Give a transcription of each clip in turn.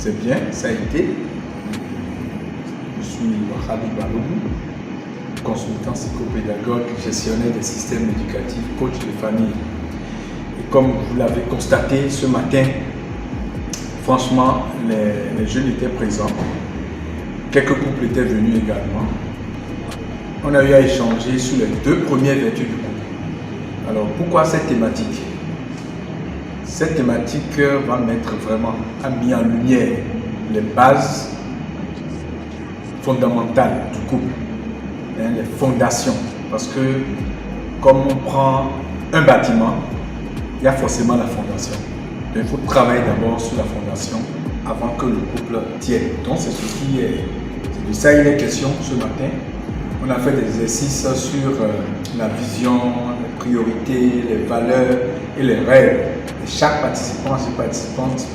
c'est bien, ça a été. Je suis Wahhabi Balogun, consultant psychopédagogue, gestionnaire des systèmes éducatifs, coach de famille. Et comme vous l'avez constaté ce matin, franchement, les jeunes étaient présents. Quelques couples étaient venus également. On a eu à échanger sur les 2 premières vertus du couple. Alors, pourquoi cette thématique? Cette thématique va mettre vraiment mis en lumière les bases fondamentales du couple, les fondations. Parce que comme on prend un bâtiment, il y a forcément la fondation. Donc, il faut travailler d'abord sur la fondation avant que le couple tienne. Donc c'est de ça il est question ce matin. On a fait des exercices sur la vision, les priorités, les valeurs et les rêves. Et chaque participant, chaque participante,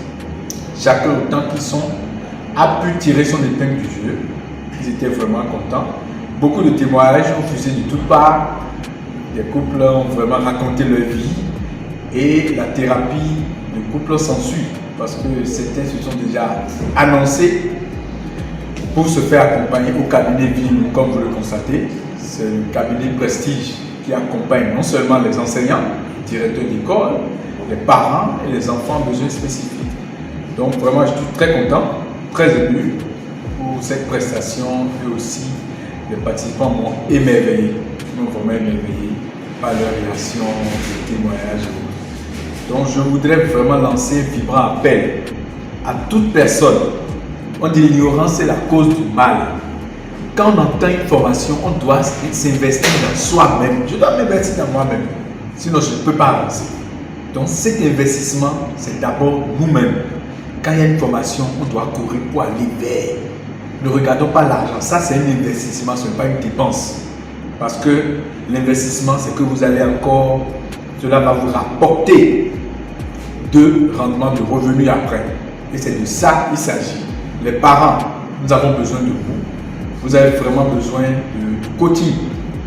chacun autant qu'ils sont, a pu tirer son épingle du jeu. Ils étaient vraiment contents. Beaucoup de témoignages ont fusé de toutes parts. Les couples ont vraiment raconté leur vie et la thérapie de couple s'ensuit parce que certains se sont déjà annoncés pour se faire accompagner au cabinet Ville, comme vous le constatez. C'est le cabinet Prestige qui accompagne non seulement les enseignants, les directeurs d'école, les parents et les enfants en besoins spécifiques. Donc vraiment, je suis très content, très ému pour cette prestation et aussi les participants m'ont émerveillé, m'ont vraiment émerveillé par leur réaction, les témoignages. Donc je voudrais vraiment lancer un vibrant appel à toute personne. On dit l'ignorance est la cause du mal. Quand on entend une formation, on doit s'investir dans soi-même. Je dois m'investir dans moi-même, sinon je ne peux pas avancer. Donc cet investissement, c'est d'abord nous-mêmes. Quand il y a une formation, on doit courir pour aller vers. Ne regardons pas l'argent, ça c'est un investissement, ce n'est pas une dépense. Parce que l'investissement, c'est que vous allez encore, cela va vous rapporter de rendement, de revenus après. Et c'est de ça qu'il s'agit. Les parents, nous avons besoin de vous. Vous avez vraiment besoin de coaching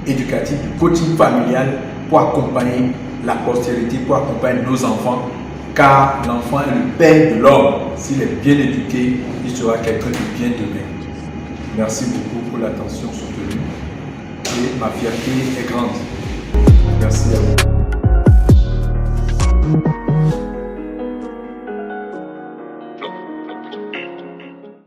éducatif, du coaching familial pour accompagner la postérité, pour accompagner nos enfants. Car l'enfant est le père de l'homme. S'il est bien éduqué, il sera quelqu'un de bien demain. Merci beaucoup pour l'attention soutenue. Et ma fierté est grande. Merci à vous.